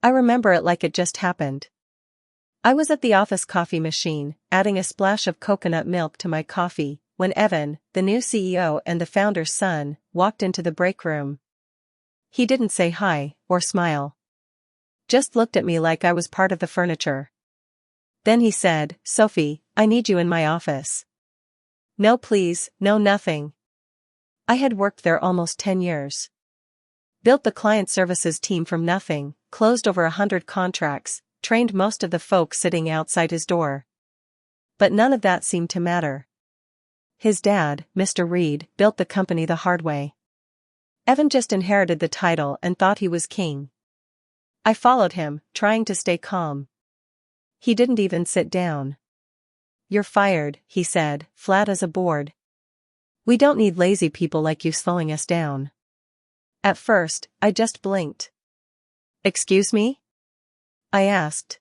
I remember it like it just happened. I was at the office coffee machine, adding a splash of coconut milk to my coffee, when Evan, the new CEO and the founder's son, walked into the break room. He didn't say hi, or smile. Just looked at me like I was part of the furniture. Then he said, "Sophie, I need you in my office." "No please, no nothing." I had worked there almost 10 years. Built the client services team from nothing, closed over 100 contracts, trained most of the folks sitting outside his door. But none of that seemed to matter. His dad, Mr. Reed, built the company the hard way. Evan just inherited the title and thought he was king. I followed him, trying to stay calm. He didn't even sit down. "You're fired," he said, flat as a board. "We don't need lazy people like you slowing us down." At first, I just blinked. "Excuse me?" I asked.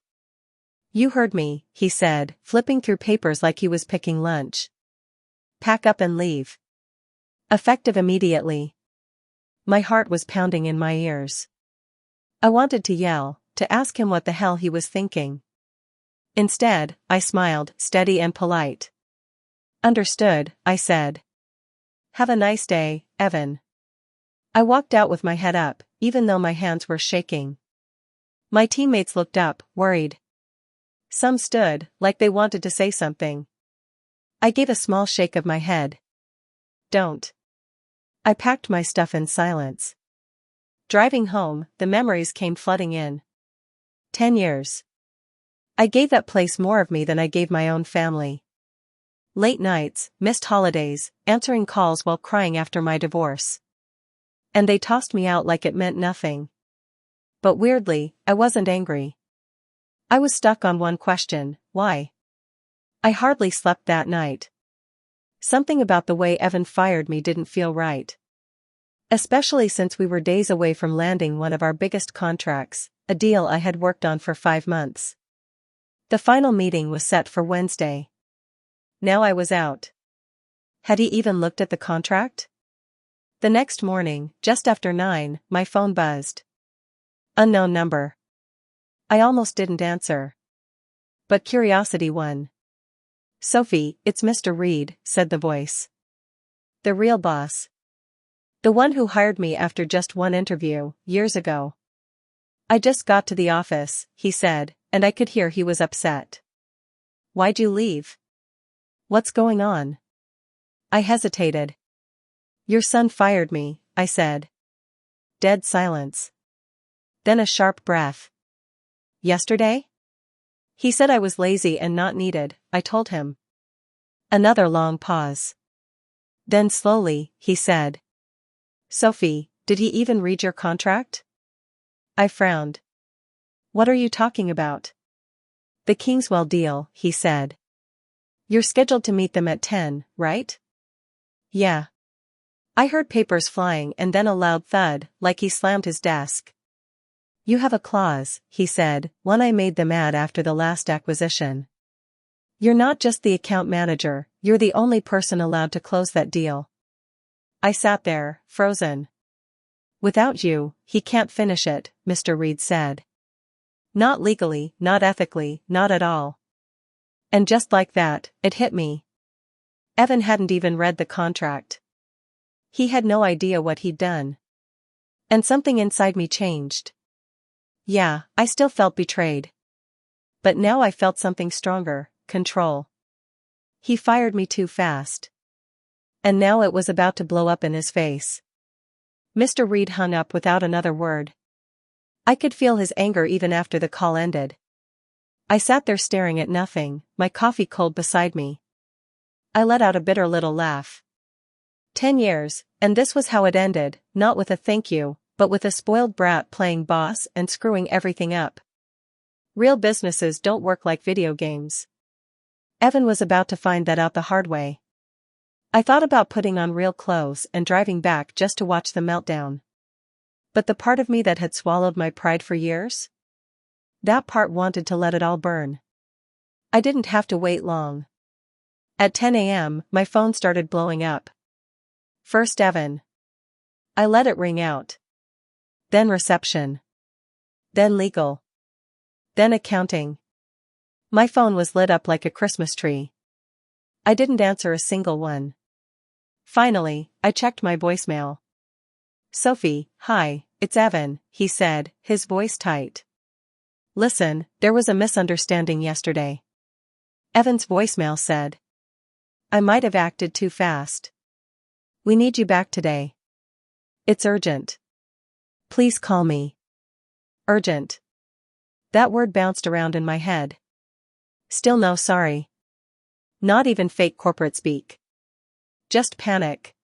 "You heard me," he said, flipping through papers like he was picking lunch. "Pack up and leave. Effective immediately." My heart was pounding in my ears. I wanted to yell, to ask him what the hell he was thinking. Instead, I smiled, steady and polite. "Understood," I said. "Have a nice day, Evan." I walked out with my head up, even though my hands were shaking. My teammates looked up, worried. Some stood, like they wanted to say something. I gave a small shake of my head. "Don't." I packed my stuff in silence. Driving home, the memories came flooding in. 10 years. I gave that place more of me than I gave my own family. Late nights, missed holidays, answering calls while crying after my divorce. And they tossed me out like it meant nothing. But weirdly, I wasn't angry. I was stuck on one question: why? I hardly slept that night. Something about the way Evan fired me didn't feel right. Especially since we were days away from landing one of our biggest contracts, a deal I had worked on for 5 months. The final meeting was set for Wednesday. Now I was out. Had he even looked at the contract? The next morning, just after 9, my phone buzzed. Unknown number. I almost didn't answer. But curiosity won. "Sophie, it's Mr. Reed," said the voice. The real boss. The one who hired me after just one interview, years ago. "I just got to the office," he said, and I could hear he was upset. "Why'd you leave? What's going on?" I hesitated. "Your son fired me," I said. Dead silence. Then a sharp breath. "Yesterday?" "He said I was lazy and not needed," I told him. Another long pause. Then slowly, he said, "Sophie, did he even read your contract?" I frowned. "What are you talking about?" "The Kingswell deal," he said. "You're scheduled to meet them at 10, right?" "Yeah." I heard papers flying and then a loud thud, like he slammed his desk. "You have a clause," he said, "one I made them add after the last acquisition. You're not just the account manager, you're the only person allowed to close that deal." I sat there, frozen. "Without you, he can't finish it," Mr. Reed said. "Not legally, not ethically, not at all." And just like that, it hit me. Evan hadn't even read the contract. He had no idea what he'd done. And something inside me changed. Yeah, I still felt betrayed. But now I felt something stronger: control. He fired me too fast. And now it was about to blow up in his face. Mr. Reed hung up without another word. I could feel his anger even after the call ended. I sat there staring at nothing, my coffee cold beside me. I let out a bitter little laugh. 10 years, and this was how it ended, not with a thank you, but with a spoiled brat playing boss and screwing everything up. Real businesses don't work like video games. Evan was about to find that out the hard way. I thought about putting on real clothes and driving back just to watch the meltdown. But the part of me that had swallowed my pride for years? That part wanted to let it all burn. I didn't have to wait long. At 10 a.m., my phone started blowing up. First Evan. I let it ring out. Then reception. then legal, then accounting. My phone was lit up like a Christmas tree. I didn't answer a single one. Finally, I checked my voicemail. "Sophie, hi, it's Evan," he said, his voice tight. "Listen, there was a misunderstanding yesterday." Evan's voicemail said. "I might have acted too fast. We need you back today. It's urgent. Please call me." Urgent. That word bounced around in my head. Still no sorry. Not even fake corporate speak. Just panic.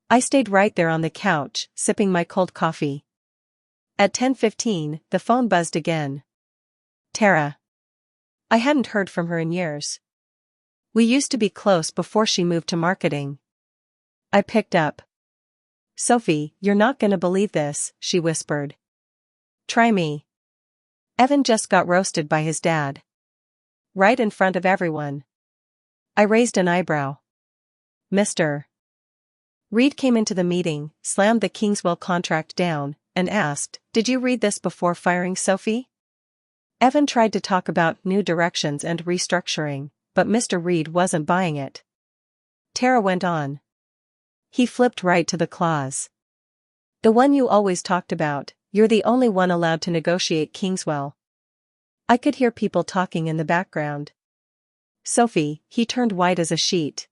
I stayed right there on the couch, sipping my cold coffee. At 10:15, the phone buzzed again. Tara. I hadn't heard from her in years. We used to be close before she moved to marketing. I picked up. "Sophie, you're not gonna believe this," she whispered. "Try me." Evan just got roasted by his dad. Right in front of everyone. I raised an eyebrow. "Mr. Reed came into the meeting, slammed the Kingswell contract down, and asked, "Did you read this before firing Sophie?" Evan tried to talk about new directions and restructuring, but Mr. Reed wasn't buying it. Tara went on. He flipped right to the clause. "The one you always talked about, you're the only one allowed to negotiate Kingswell." I could hear people talking in the background. "Sophie," he turned white as a sheet.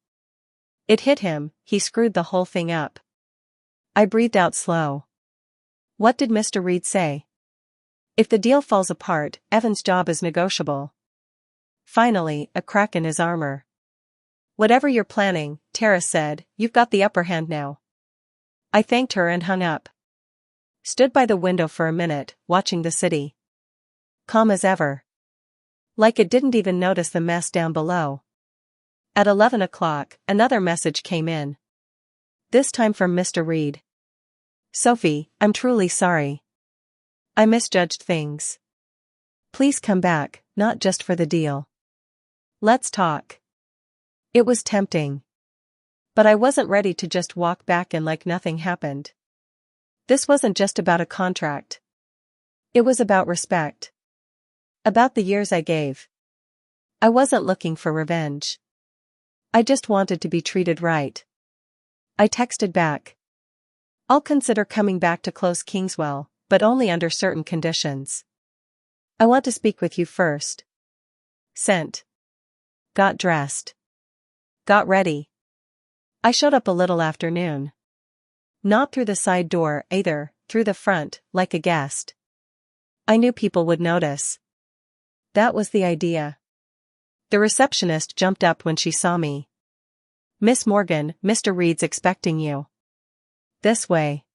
It hit him, he screwed the whole thing up. I breathed out slow. What did Mr. Reed say? If the deal falls apart, Evan's job is negotiable. Finally, a crack in his armor. "Whatever you're planning," Tara said, "you've got the upper hand now." I thanked her and hung up. Stood by the window for a minute, watching the city. Calm as ever. Like it didn't even notice the mess down below. At 11 o'clock, another message came in. This time from Mr. Reed. "Sophie, I'm truly sorry. I misjudged things. Please come back, not just for the deal. Let's talk." It was tempting. But I wasn't ready to just walk back in like nothing happened. This wasn't just about a contract. It was about respect. About the years I gave. I wasn't looking for revenge. I just wanted to be treated right. I texted back. "I'll consider coming back to close Kingswell, but only under certain conditions. I want to speak with you first." Sent. Got dressed. Got ready. I showed up a little after noon. Not through the side door either, through the front, like a guest. I knew people would notice. That was the idea. The receptionist jumped up when she saw me. "Miss Morgan, Mr. Reed's expecting you." "This way."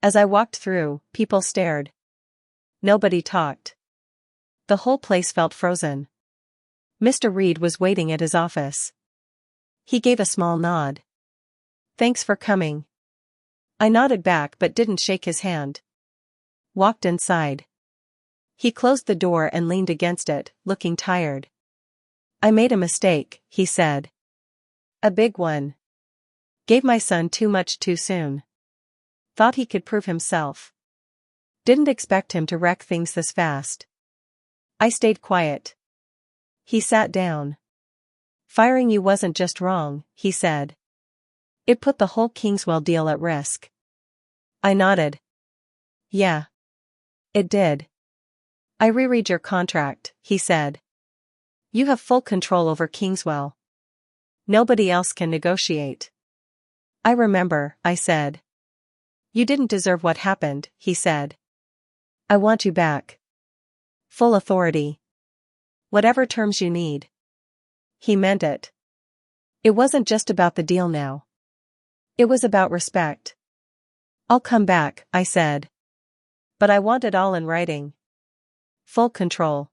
As I walked through, people stared. Nobody talked. The whole place felt frozen. Mr. Reed was waiting at his office. He gave a small nod. "Thanks for coming." I nodded back but didn't shake his hand. Walked inside. He closed the door and leaned against it, looking tired. "I made a mistake," he said. "A big one. Gave my son too much too soon. Thought he could prove himself. Didn't expect him to wreck things this fast." I stayed quiet. He sat down. "Firing you wasn't just wrong," he said. "It put the whole Kingswell deal at risk." I nodded. "Yeah. It did." "I reread your contract," he said. "You have full control over Kingswell. Nobody else can negotiate." "I remember," I said. "You didn't deserve what happened," he said. "I want you back. Full authority. Whatever terms you need." He meant it. It wasn't just about the deal now. It was about respect. "I'll come back," I said. "But I want it all in writing. Full control.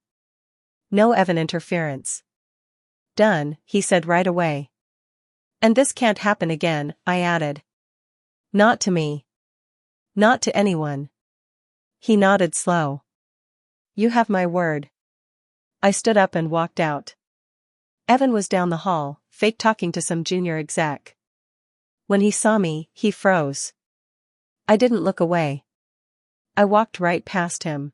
No Evan interference." "Done," he said right away. "And this can't happen again," I added. "Not to me. Not to anyone." He nodded slow. "You have my word." I stood up and walked out. Evan was down the hall, fake talking to some junior exec. When he saw me, he froze. I didn't look away. I walked right past him.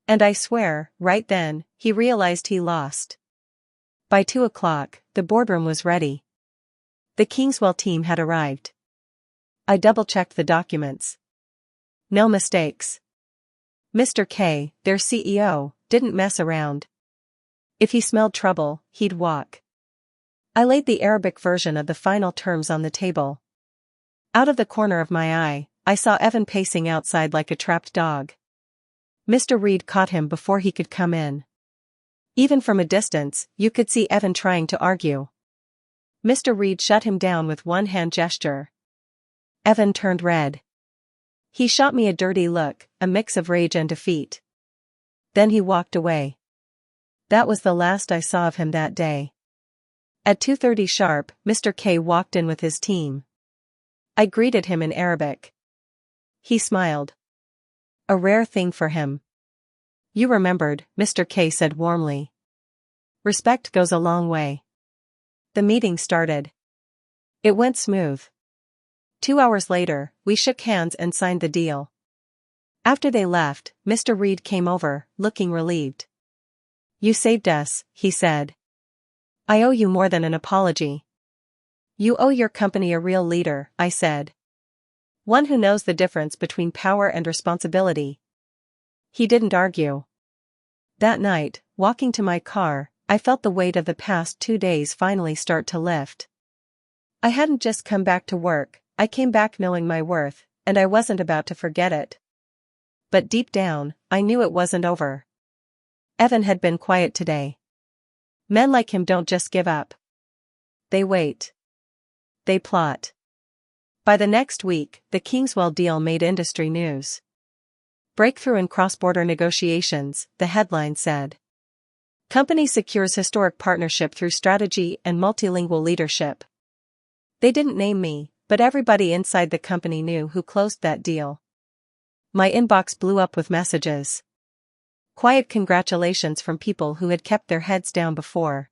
And I swear, right then, he realized he lost. By 2 o'clock, the boardroom was ready. The Kingswell team had arrived. I double-checked the documents. No mistakes. Mr. K, their CEO, didn't mess around. If he smelled trouble, he'd walk. I laid the Arabic version of the final terms on the table. Out of the corner of my eye, I saw Evan pacing outside like a trapped dog. Mr. Reed caught him before he could come in. Even from a distance, you could see Evan trying to argue. Mr. Reed shut him down with one hand gesture. Evan turned red. He shot me a dirty look, a mix of rage and defeat. Then he walked away. That was the last I saw of him that day. At 2:30 sharp, Mr. K walked in with his team. I greeted him in Arabic. He smiled. A rare thing for him. You remembered, Mr. K said warmly. Respect goes a long way. The meeting started. It went smooth. 2 hours later, we shook hands and signed the deal. After they left, Mr. Reed came over, looking relieved. You saved us, he said. I owe you more than an apology. You owe your company a real leader, I said. One who knows the difference between power and responsibility. He didn't argue. That night, walking to my car, I felt the weight of the past 2 days finally start to lift. I hadn't just come back to work, I came back knowing my worth, and I wasn't about to forget it. But deep down, I knew it wasn't over. Evan had been quiet today. Men like him don't just give up. They wait. They plot. By the next week, the Kingswell deal made industry news. Breakthrough in cross-border negotiations, the headline said. Company secures historic partnership through strategy and multilingual leadership. They didn't name me, but everybody inside the company knew who closed that deal. My inbox blew up with messages. Quiet congratulations from people who had kept their heads down before.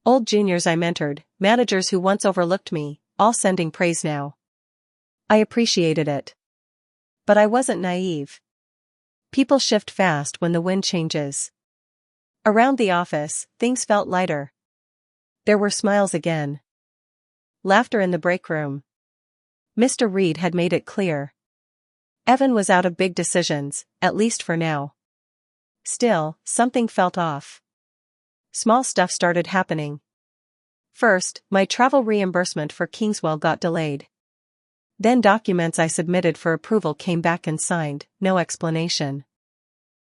Old juniors I mentored, managers who once overlooked me, all sending praise now. I appreciated it. But I wasn't naive. People shift fast when the wind changes. Around the office, things felt lighter. There were smiles again. Laughter in the break room. Mr. Reed had made it clear. Evan was out of big decisions, at least for now. Still, something felt off. Small stuff started happening. First, my travel reimbursement for Kingswell got delayed. Then documents I submitted for approval came back and signed, no explanation.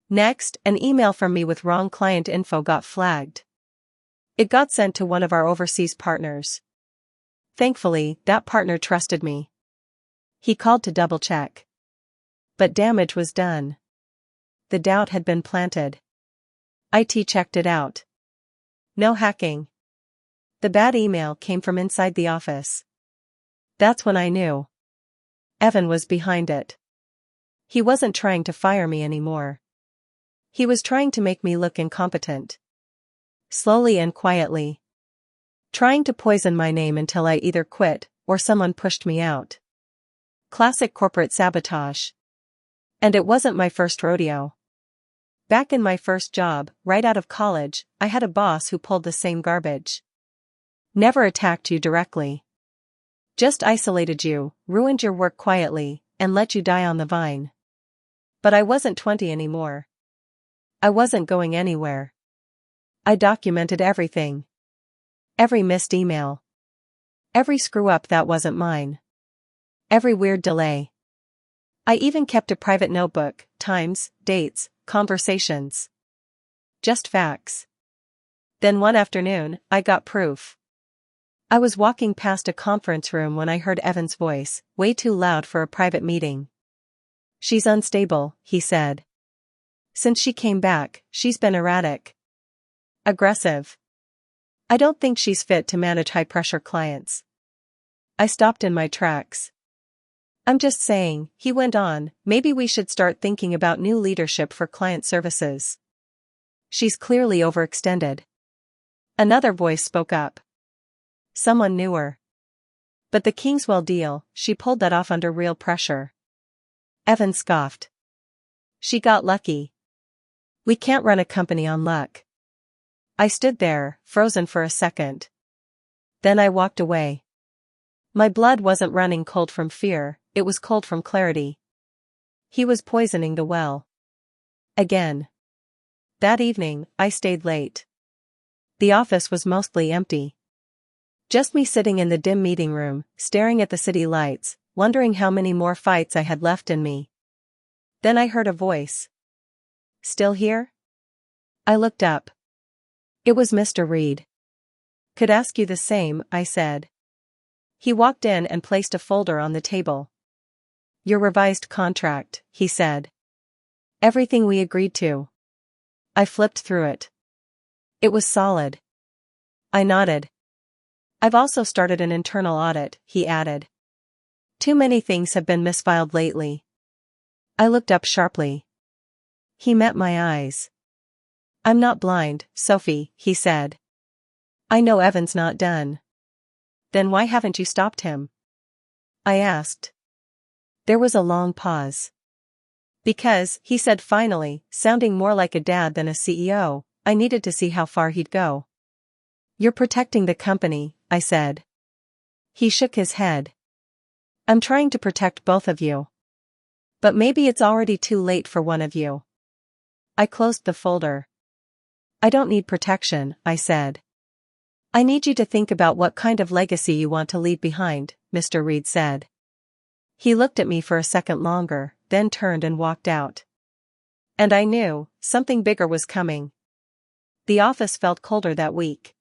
Next, an email from me with wrong client info got flagged. It got sent to one of our overseas partners. Thankfully, that partner trusted me. He called to double-check. But damage was done. The doubt had been planted. IT checked it out. No hacking. The bad email came from inside the office. That's when I knew. Evan was behind it. He wasn't trying to fire me anymore. He was trying to make me look incompetent. Slowly and quietly. Trying to poison my name until I either quit, or someone pushed me out. Classic corporate sabotage. And it wasn't my first rodeo. Back in my first job, right out of college, I had a boss who pulled the same garbage. Never attacked you directly. Just isolated you, ruined your work quietly, and let you die on the vine. But I wasn't 20 anymore. I wasn't going anywhere. I documented everything. Every missed email. Every screw-up that wasn't mine. Every weird delay. I even kept a private notebook, times, dates, conversations. Just facts. Then one afternoon, I got proof. I was walking past a conference room when I heard Evan's voice, way too loud for a private meeting. She's unstable, he said. Since she came back, she's been erratic. Aggressive. I don't think she's fit to manage high-pressure clients. I stopped in my tracks. I'm just saying, he went on, maybe we should start thinking about new leadership for client services. She's clearly overextended. Another voice spoke up. Someone newer. But the Kingswell deal, she pulled that off under real pressure. Evan scoffed. She got lucky. We can't run a company on luck. I stood there, frozen for a second. Then I walked away. My blood wasn't running cold from fear, it was cold from clarity. He was poisoning the well. Again. That evening, I stayed late. The office was mostly empty. Just me sitting in the dim meeting room, staring at the city lights, wondering how many more fights I had left in me. Then I heard a voice. Still here? I looked up. It was Mr. Reed. Could ask you the same, I said. He walked in and placed a folder on the table. Your revised contract, he said. Everything we agreed to. I flipped through it. It was solid. I nodded. I've also started an internal audit, he added. Too many things have been misfiled lately. I looked up sharply. He met my eyes. I'm not blind, Sophie, he said. I know Evan's not done. Then why haven't you stopped him? I asked. There was a long pause. Because, he said finally, sounding more like a dad than a CEO, I needed to see how far he'd go. You're protecting the company, I said. He shook his head. I'm trying to protect both of you. But maybe it's already too late for one of you. I closed the folder. I don't need protection, I said. I need you to think about what kind of legacy you want to leave behind, Mr. Reed said. He looked at me for a second longer, then turned and walked out. And I knew, something bigger was coming. The office felt colder that week.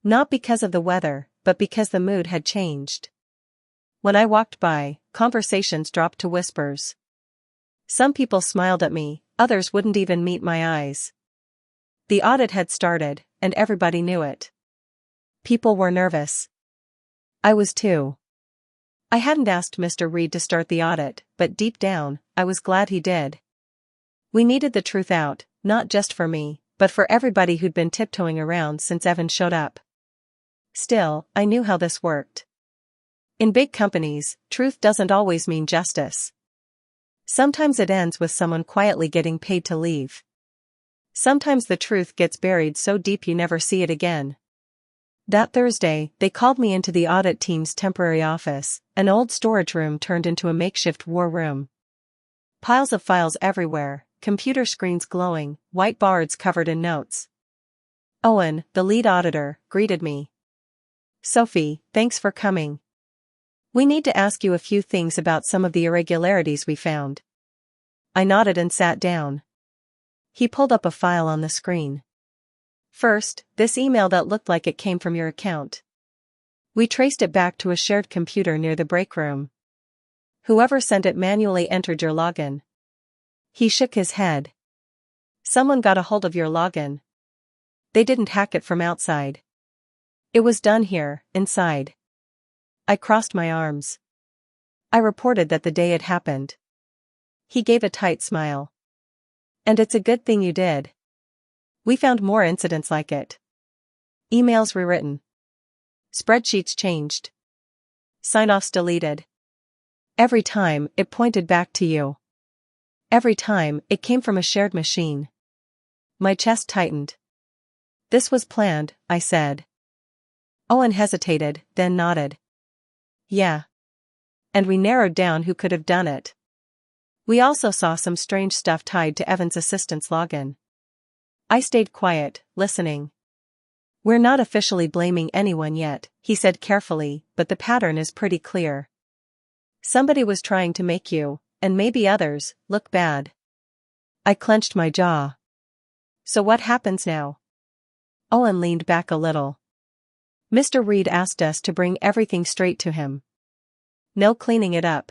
Not because of the weather, but because the mood had changed. When I walked by, conversations dropped to whispers. Some people smiled at me, others wouldn't even meet my eyes. The audit had started, and everybody knew it. People were nervous. I was too. I hadn't asked Mr. Reed to start the audit, but deep down, I was glad he did. We needed the truth out, not just for me, but for everybody who'd been tiptoeing around since Evan showed up. Still, I knew how this worked. In big companies, truth doesn't always mean justice. Sometimes it ends with someone quietly getting paid to leave. Sometimes the truth gets buried so deep you never see it again. That Thursday, they called me into the audit team's temporary office, an old storage room turned into a makeshift war room. Piles of files everywhere, computer screens glowing, whiteboards covered in notes. Owen, the lead auditor, greeted me. Sophie, thanks for coming. We need to ask you a few things about some of the irregularities we found. I nodded and sat down. He pulled up a file on the screen. First, this email that looked like it came from your account. We traced it back to a shared computer near the break room. Whoever sent it manually entered your login. He shook his head. Someone got a hold of your login. They didn't hack it from outside. It was done here, inside. I crossed my arms. I reported that the day it happened. He gave a tight smile. And it's a good thing you did. We found more incidents like it. Emails rewritten. Spreadsheets changed. Sign-offs deleted. Every time, it pointed back to you. Every time, it came from a shared machine. My chest tightened. This was planned, I said. Owen hesitated, then nodded. Yeah. And we narrowed down who could have done it. We also saw some strange stuff tied to Evan's assistant's login. I stayed quiet, listening. We're not officially blaming anyone yet, he said carefully, but the pattern is pretty clear. Somebody was trying to make you, and maybe others, look bad. I clenched my jaw. So what happens now? Owen leaned back a little. Mr. Reed asked us to bring everything straight to him. No cleaning it up.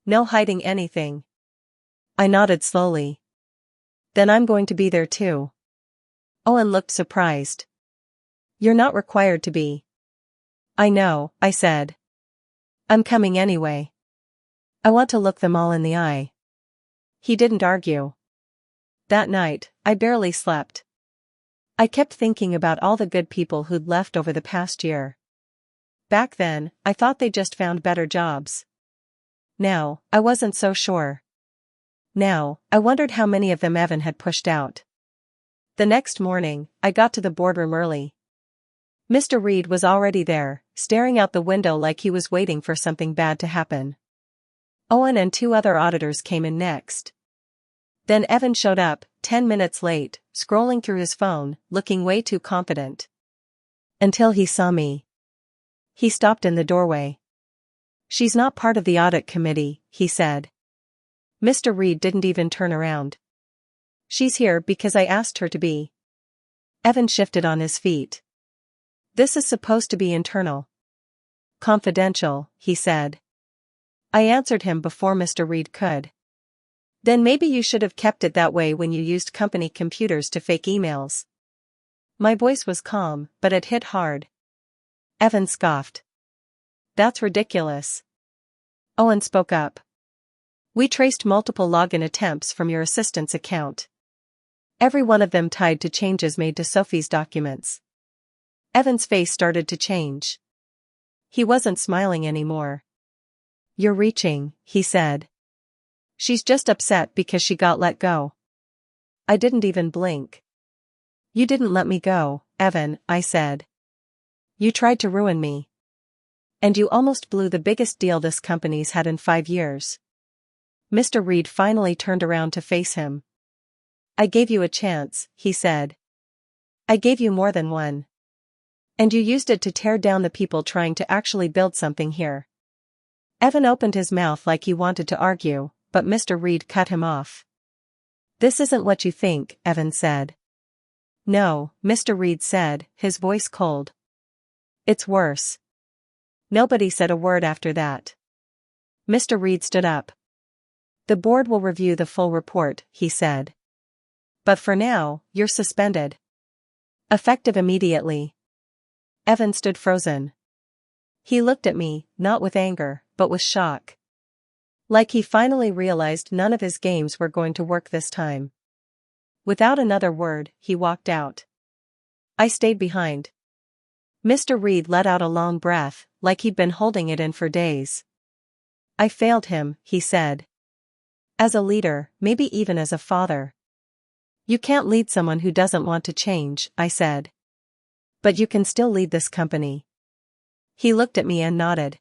No hiding anything. I nodded slowly. Then I'm going to be there too. Owen looked surprised. You're not required to be. I know, I said. I'm coming anyway. I want to look them all in the eye. He didn't argue. That night, I barely slept. I kept thinking about all the good people who'd left over the past year. Back then, I thought they just found better jobs. Now, I wasn't so sure. Now, I wondered how many of them Evan had pushed out. The next morning, I got to the boardroom early. Mr. Reed was already there, staring out the window like he was waiting for something bad to happen. Owen and 2 other auditors came in next. Then Evan showed up, 10 minutes late, scrolling through his phone, looking way too confident. Until he saw me. He stopped in the doorway. "She's not part of the audit committee," he said. Mr. Reed didn't even turn around. "She's here because I asked her to be." Evan shifted on his feet. "This is supposed to be internal. Confidential," he said. I answered him before Mr. Reed could. "Then maybe you should have kept it that way when you used company computers to fake emails." My voice was calm, but it hit hard. Evan scoffed. "That's ridiculous." Owen spoke up. "We traced multiple login attempts from your assistant's account. Every one of them tied to changes made to Sophie's documents." Evan's face started to change. He wasn't smiling anymore. "You're reaching," he said. "She's just upset because she got let go." I didn't even blink. "You didn't let me go, Evan," I said. "You tried to ruin me. And you almost blew the biggest deal this company's had in 5 years." Mr. Reed finally turned around to face him. "I gave you a chance," he said. "I gave you more than one. And you used it to tear down the people trying to actually build something here." Evan opened his mouth like he wanted to argue, but Mr. Reed cut him off. "This isn't what you think," Evan said. "No," Mr. Reed said, his voice cold. "It's worse." Nobody said a word after that. Mr. Reed stood up. "The board will review the full report," he said. "But for now, you're suspended. Effective immediately." Evan stood frozen. He looked at me, not with anger, but with shock. Like he finally realized none of his games were going to work this time. Without another word, he walked out. I stayed behind. Mr. Reed let out a long breath, like he'd been holding it in for days. "I failed him," he said. "As a leader, maybe even as a father." "You can't lead someone who doesn't want to change," I said. "But you can still lead this company." He looked at me and nodded.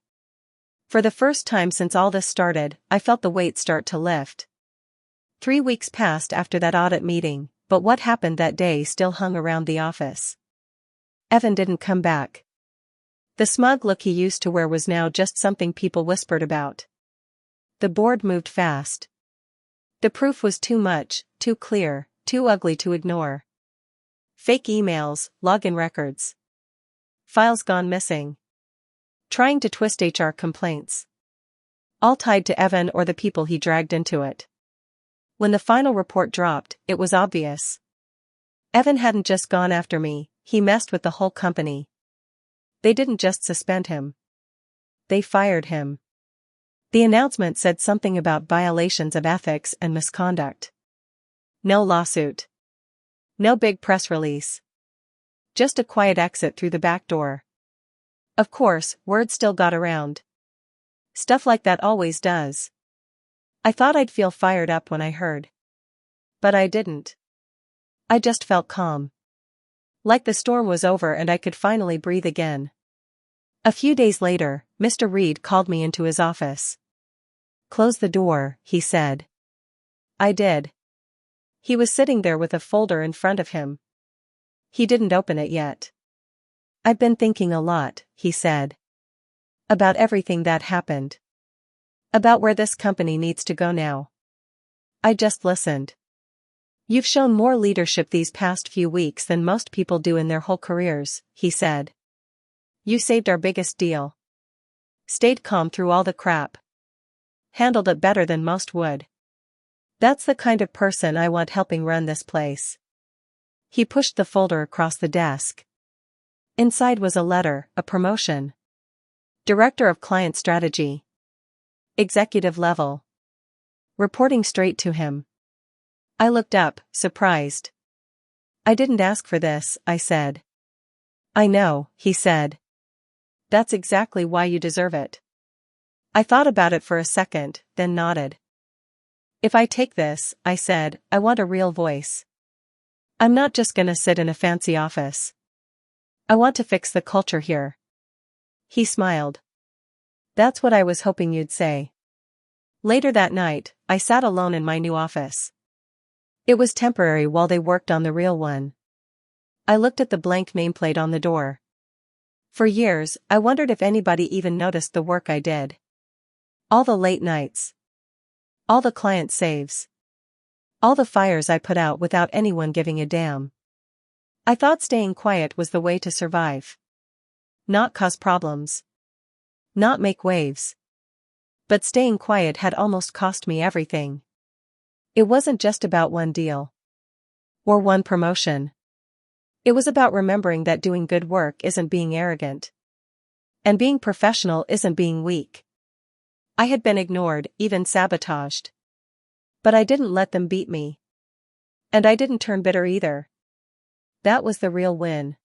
For the first time since all this started, I felt the weight start to lift. 3 weeks passed after that audit meeting, but what happened that day still hung around the office. Evan didn't come back. The smug look he used to wear was now just something people whispered about. The board moved fast. The proof was too much, too clear, too ugly to ignore. Fake emails, login records. Files gone missing. Trying to twist HR complaints. All tied to Evan or the people he dragged into it. When the final report dropped, it was obvious. Evan hadn't just gone after me, he messed with the whole company. They didn't just suspend him. They fired him. The announcement said something about violations of ethics and misconduct. No lawsuit. No big press release. Just a quiet exit through the back door. Of course, word still got around. Stuff like that always does. I thought I'd feel fired up when I heard. But I didn't. I just felt calm. Like the storm was over and I could finally breathe again. A few days later, Mr. Reed called me into his office. "Close the door," he said. I did. He was sitting there with a folder in front of him. He didn't open it yet. "I've been thinking a lot," he said. "About everything that happened. About where this company needs to go now." I just listened. "You've shown more leadership these past few weeks than most people do in their whole careers," he said. "You saved our biggest deal. Stayed calm through all the crap. Handled it better than most would. That's the kind of person I want helping run this place." He pushed the folder across the desk. Inside was a letter, a promotion. Director of Client Strategy. Executive level. Reporting straight to him. I looked up, surprised. "I didn't ask for this," I said. "I know," he said. "That's exactly why you deserve it." I thought about it for a second, then nodded. If I take this, I said, I want a real voice. I'm not just gonna sit in a fancy office. I want to fix the culture here. He smiled. That's what I was hoping you'd say. Later that night, I sat alone in my new office. It was temporary while they worked on the real one. I looked at the blank nameplate on the door. For years, I wondered if anybody even noticed the work I did. All the late nights. All the client saves. All the fires I put out without anyone giving a damn. I thought staying quiet was the way to survive. Not cause problems. Not make waves. But staying quiet had almost cost me everything. It wasn't just about one deal. Or one promotion. It was about remembering that doing good work isn't being arrogant. And being professional isn't being weak. I had been ignored, even sabotaged. But I didn't let them beat me. And I didn't turn bitter either. That was the real win.